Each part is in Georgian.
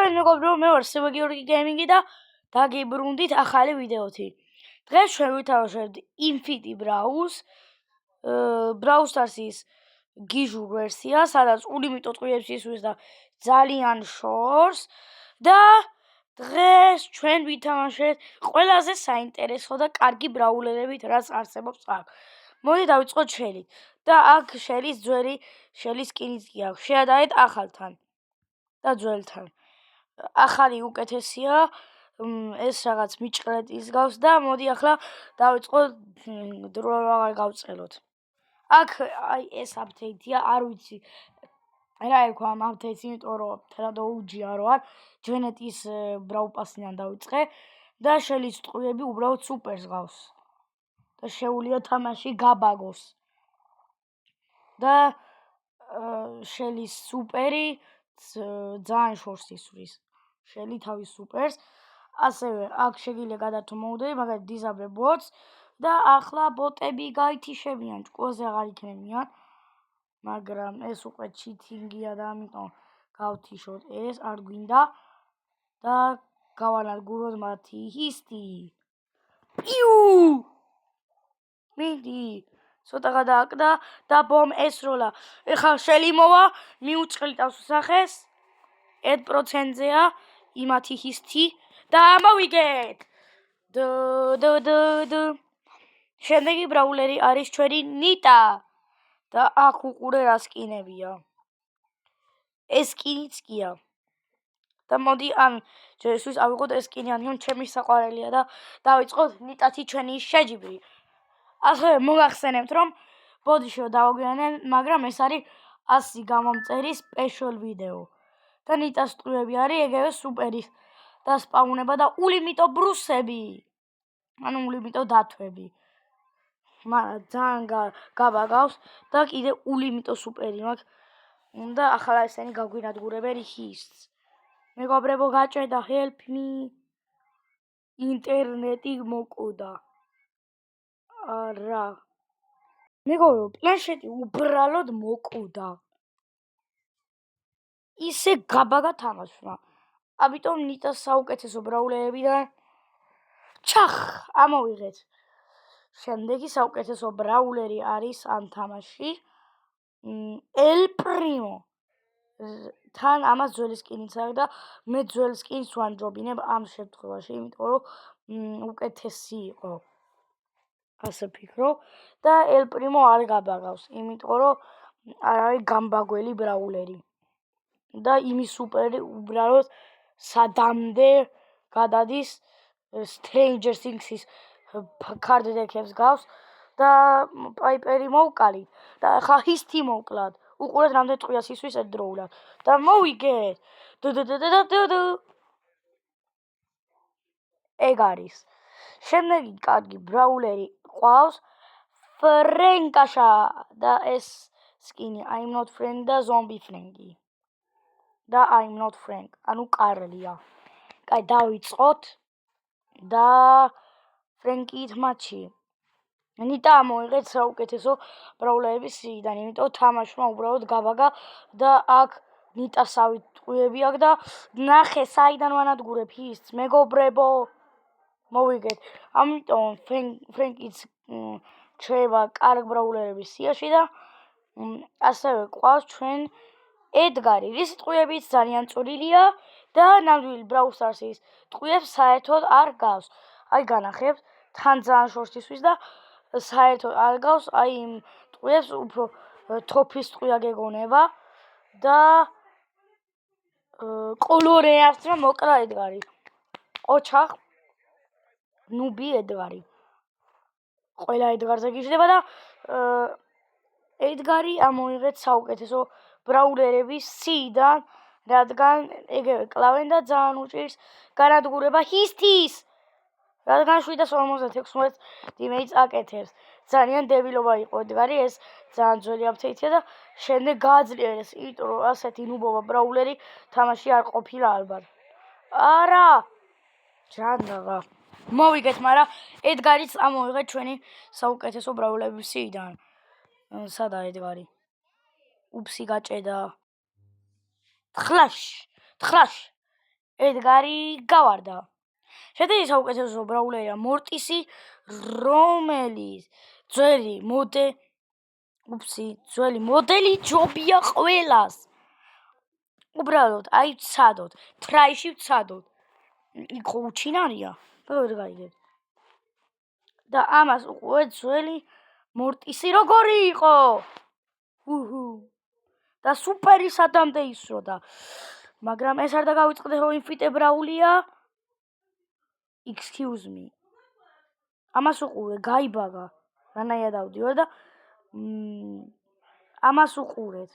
მოგესალმებით მეგობრებო, მე ვარ სევი გიორგი გეიმინგი და დაგიბრუნდით ახალი ვიდეოთი. დღეს ჩვენ ვითამაშებთ Infinity Brawl Stars-ის გიჟურ ვერსია, სადაც უნლიმიტოდ ყურებს ისვის და ძალიან შორს და დღეს ჩვენ ვითამაშებთ ყველაზე საინტერესო და კარგი ბრაულერებით, რაც არსებობს აქ. მოდი დავიწყოთ შელით და აქ შელის ძველი შელის სკინიც კი აქვს. შეადარეთ ახალთან და ძველთან. ახალი უკეთესია, ეს რაღაც მიჭყრეტის გავს და მოდი ახლა დავიწყოთ დრო აღარ გავწყელოთ. აქ აი ეს აპდეიტია, არ ვიცი რა ერქვა ამ აპდეიტს, იმიტომ რომ თერადო უჯია რო არ ჯენეტის ბრაულ პასიდან დავიწყე და შელის ტყუები უბრალოდ სუპერს გავს და შეუძლია თამაში გაბაგოს და შელის სუპერი ძალიან შორს ისვრის. შელი თავის სუპერს, ასევე აქ შეგიძლია გადართო მოდები, მაგალითად დიზაბრე ბოტს და ახლა ბოტები გაითიშებიან, ჭკუაზე აღარ იქნებიან, მაგრამ ეს უკვე ჩიტინგია და ამიტომ გავთიშოთ ეს, არ გვინდა და გავანადგუროთ მათი ჰისტი. მიდი ცოტა გადააკდა და ბომ ესროლა. ეხლა შელი მოვა, მიუწყლი თავს უსახეს. 1%-ზეა იმათი ჰისტი და მოვიგეთ. შემდეგი ბრაულერი არის ჩვენი ნიტა და აქ უყურე რა სკინებია. ეს სკინიც გია. და მოდი ამ ჯერისთვის ავიღოთ ეს სკინი, ანუ ჩემი საყვარელია და დავიწყოთ ნიტათი ჩვენი შეჯიბრი. ასევე მოგახსენებთ რომ ბოდიშო დავაგვიანებთ, მაგრამ ეს არის 100 გამომწერი სპეშალ ვიდეო. და ნიტას ტყუები არის ეგევე სუპერის და სპაუნება და უნლიმიტო ბრუსები. ანუ უნლიმიტო დათვები. მაგრამ ძალიან გაბაგავს და კიდე უნლიმიტო სუპერი მაქვს. უნდა ახლა ესენი გაგვინადგურებენ ჰისტს. მეგობრებო, გაჭედა help me. ინტერნეტი მოკვდა. არა. მეგობრებო, პლანშეტი უბრალოდ მოკვდა. ისე გაბაგა თამაშმა. ამიტომ ნიტას საუკეთესო ბრაულერებიდან ჩახ, ამოვიღეთ. შემდეგი საუკეთესო ბრაულერი არის ამ თამაშში El Primo. თან ამას ძველი სკინიც აქვს და მე ძველ სკინს ვამჯობინებ ამ შემთხვევაში, იმიტომ რომ უკეთესი იყო. ასე ფიქრობ და El Primo არ გაბაგავს, იმიტომ რომ არ არის გამბაგველი ბრაულერი. და იმის სუპერი უბრალოდ სადამდე გადადის Stranger Things-ის card deck-ებს გავს და პაიპერი მოვკალი და ახლა ჰისტი მოვკლათ. უყურეთ რამდენი ტყვიას ისვის ერთდროულად და მოვიგეთ. ეგ არის. შემდეგი კარგი ბრაულერი ყავს ფრენკაშა და ეს სკინი I'm not Frank და ზომბი ფრენკი. და I'm not Frank, ანუ კარლია. კაი, დავიწყოთ და ფრენკით მატჩი. ნიტა ამოიღეთ საუკეთესო ბრაულერების სიიდან, იმიტომ თამაშმა უბრალოდ გაბაგა და აქ ნიტასავით ტყუები აქვს და ნახე საიდან ვანადგურებ ჰისტს, მეგობრებო. მოვიგეთ. ამიტომ ფრენკიც ჩება კარგ ბრაულერების სიაში და ასევე ყავს ჩვენ ედგარი, რის ტყუებიც ძალიან წვრილია და ნამდვილი Brawl Stars-ის ტყუებს საერთოდ არ გავს. აი განახებთ, თან ძალიან შორს ისვის და საერთოდ არ გავს, აი იმ ტყუებს უფრო თოფის ტყვია გეგონება და კოლორეებს რომ მოკლა ედგარი. ოჩახ ნუბი ედგარი. ყველა ედგარზე გიждდება და ედგარი ამოიღეთ საუკეთესო ბრაულერების სიიდან, რადგან ეგევე კლავენ და ძალიან უჭირს განადგურება ჰისტის. რადგან 756 ტიმეიტს აკეთებს. ძალიან დებილობა იყო ედგარი, ეს ძალიან ძველი აპდეიტია და შემდეგ გააძლიერეს, იმიტომ რომ ასეთი ნუბობა ბრაულერი თამაში არ ყოფილა ალბათ. არა! ჯანდაღა. მოვიგეთ, მაგრამ ედგარიც ამოვიღეთ ჩვენი საუკეთესო ბრაულერების სიიდან. სადა ედგარი? უფსი გაჭედა. თხლაშ. ედგარი გავარდა. შედეგი საუკეთესო ბრაულერია მორტისი, რომელიც ძველი მოდელი ჯობია ყველას. უბრალოდ აი ვცადოთ, თრაიში ვცადოთ. იქ უჩინარია, ვერ გაიგებ. და ამას უყურეთ ძველი მორტისი როგორი იყო. და სუპერი სადამდე ისროდა. მაგრამ ეს არ დაგავიწყდეთ, რომ ინფიტე ბრაულია. Excuse me. ამას უყურე, გაიბაგა. რანაირად დავდივარ და ამას უყურეთ.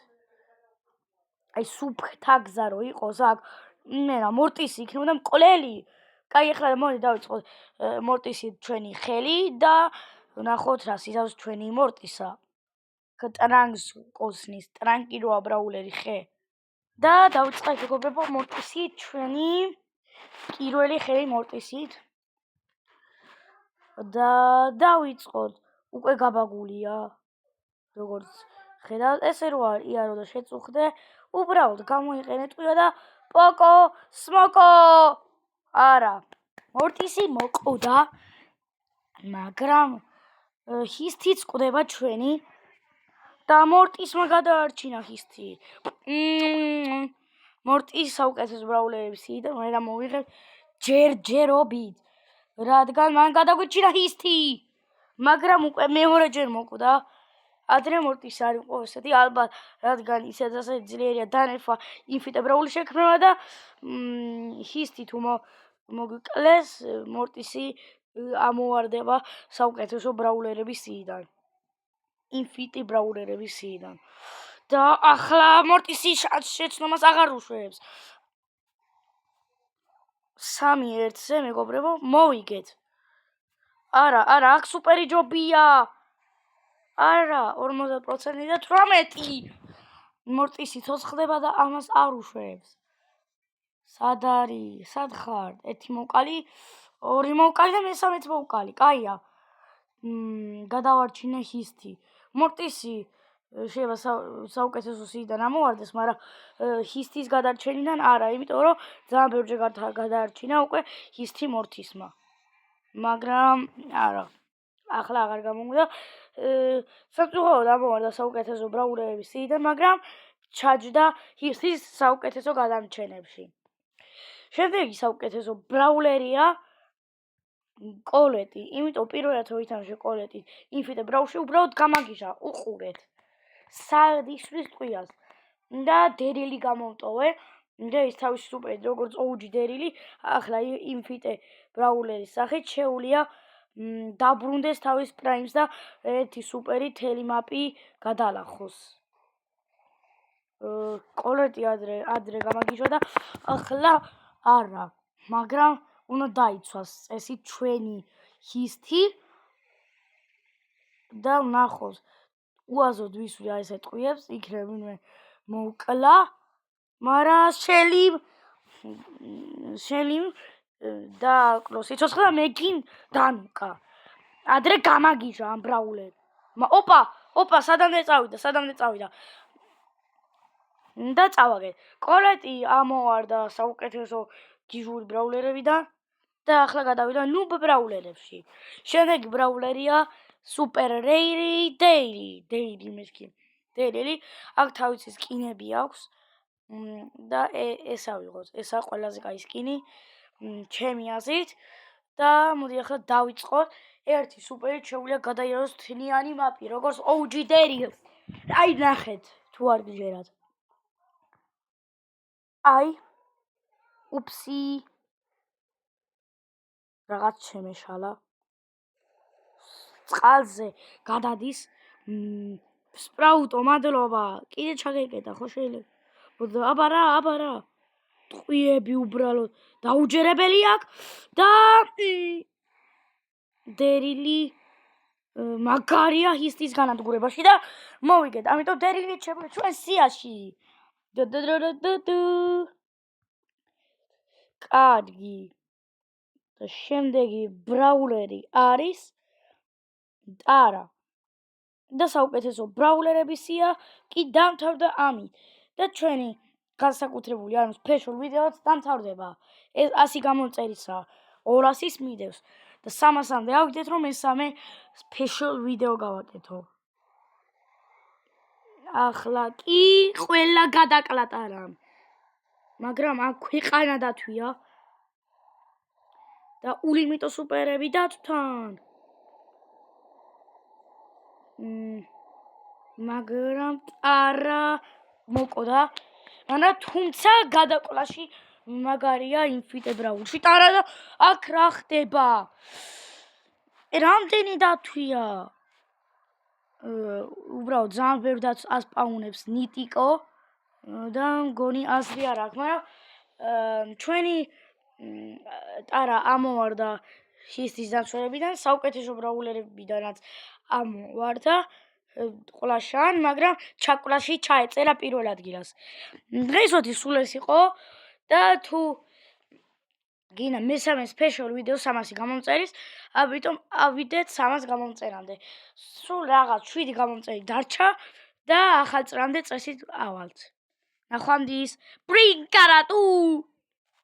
აი სუფთა გზა რო იყოს აქ, მერა მორტისი იქნებოდა მკვლელი. კაი, ახლა მოდი დავიწყოთ მორტისი ჩვენი ხელი და ვნახოთ რა სიზავს ჩვენი მორტისა. ტრანკს კოსნის, ტრანკი როა ბრაულერი ხე. და დავიწყეთ მეგობრებო მორტისი ჩვენი პირველი ხელი მორტისით. და დავიწყოთ, უკვე გაბაგულია. როგორც ხედავთ, ესე რო არ იარო და შეწუხდე, უბრალოდ გამოიყენე ტყვია და პოკო, სმოკო. არა, მორტისი მოკვდა, მაგრამ ჰისტიც კვდება ჩვენი და მორტისმა გადაარჩინა ჰისტი. მორტის საუკეთესო ბრაულერების და მე რა მოვიღებ ჯერჯერობით, რადგან მან გადაგვიჩინა ჰისტი, მაგრამ უკვე მეორეჯერ მოკვდა. ადრე მორტის არ იყო ესეთი, ალბათ რადგან ისედაც ასეთი ძლიერია დანერფა ინფიტე ბრაული შექმნება და ჰისტი თუ მოგკლეს, მორტისი ამოვარდება საუკეთესო ბრაულერების სიიდან. ინფიტი ბრაულერების სიიდან. და ახლა მორტისი შეცნომას აღარ უშვებს. 3-1-ზე მეგობრებო, მოვიგეთ. არა, აქ სუპერი ჯობია. არა, 50% და 18. მორტისი ცოცხლდება და ამას არ უშვებს. სად არის? სად ხარ? 1 მოვკალი, 2 მოვკალი და მე-13 მოვკალი. კაია. გადავარჩინე ჰისტი. მორტისი შეიძლება საუკეთესო სიიდან ამოვარდეს, მაგრამ ჰისტის გადარჩენიდან არა, იმიტომ რომ ძალიან ბევრჯერ გადაარჩინა უკვე ჰისტი მორტისმა. მაგრამ არა. ახლა აღარ გამოგვიდა. საფრთხოდ ამოვარდა საუკეთესო ბრაულერების სიიდან, მაგრამ ჩაჯდა ჰისტის საუკეთესო გადამრჩენებში. შემდეგი საუკეთესო ბრაულერია კოლეტი, იმიტომ პირველად რო ითამაშე კოლეტი ინფიტე ბრაულში უბრალოდ გამაგიჟა, უყურეთ. სად ისვრის ტყვიას და დერილი გამომტოვე და ის თავის სუპერით როგორც OG დერილი, ახლა ინფიტე ბრაულერის სახით შეუძლია დაბრუნდეს თავის პრაიმს და ერთი სუპერი თელი-მაპი გადალახოს. კოლეტი ადრე გამაგიჟა და ახლა არა, მაგრამ უნდა დაიცვას წესი ჩვენი ჰისტი და ვნახოთ უაზოდ ვისვრი აი ესე ტყვიებს, იქნებ ვინმე მოვკლა, მაგრამ შელიმ დააკლო სიცოცხლე და მეგინ დანუკა. ადრე გამაგიჟა ამ ბრაულერს. ოპა, სადამდე წავიდა. და წავაგეთ. კოლეტი ამოვარდა საუკეთესო გიჟური ბრაულერებიდან და ახლა გადავიდა ნუბ ბრაულერებში. შემდეგი ბრაულერია სუპერ რეირი დეილი მესკი. დეილი, აქ თავისი სკინები აქვს და ესა ვიღოთ. ესა ყველაზე კაი სკინი ჩემი აზრით და მოდი ახლა დავიწყოთ. ერთი სუპერით შეუძლია გადაიაროს თლიანი მაპი, როგორც OG დერილი. აი ნახეთ, თუ არ გიჟერათ. აი, უფსი, რაღაც შემეშალა. წყალზე გადადის სპრაუტო, მადლობა, კიდე ჩაგეკეტა, ხო შეიძლება? აბარა. ტყვიები უბრალოდ დაუჯერებელი აქვს და დერილი მაგარია ჰისტის განადგურებაში და მოვიგეთ, ამიტომ დერილი რჩება ჩვენ სიაში. კარგი. და შემდეგი ბრაულერი არის ტარა. და საუკეთესო ბრაულერების სია კი დამთავრდა ამით. და ჩვენი განსაკუთრებული, ანუ special ვიდეოც დამთავრდება. ეს 100 გამომწერისაა, 200-ის მიდევს და 300-მდე ავიდეთ, რომ მესამე special ვიდეო გავაკეთო. ახლა კი ყველა გადაკლატარა. მაგრამ აქ ქვეყანა დათვია და ულიმიტო სუპერები დათვთან. მაგრამ არა მოკოდა. მაგრამ თუმცა გადაკლაში მაგარია Infinite Brawl-ში. ტარა და აქ რა ხდება? რამდენი დათვია? უბრალოდ ძალიან ბევრ დათვს ასპაუნებს ნიტიკო და მგონი აზრი არ აქვს, მაგრამ ჩვენი ტარა ამოვარდა ჰისტის დამცველებიდან, საუკეთესო ბრაულერებიდანაც ამოვარდა ყლაშან, მაგრამ ჩაკლაში ჩაეწერა პირველ ადგილას. დღეისათვის სულ ეს იყო და თუ გინდა მესამე special ვიდეო 300 გამომწერის, ამიტომ ავიდეთ 300 გამომწერამდე. სულ რაღაც 7 გამომწერი დარჩა და ახალ წლამდე წესით ავალთ. ნახვამდის. ბრინკარატუ!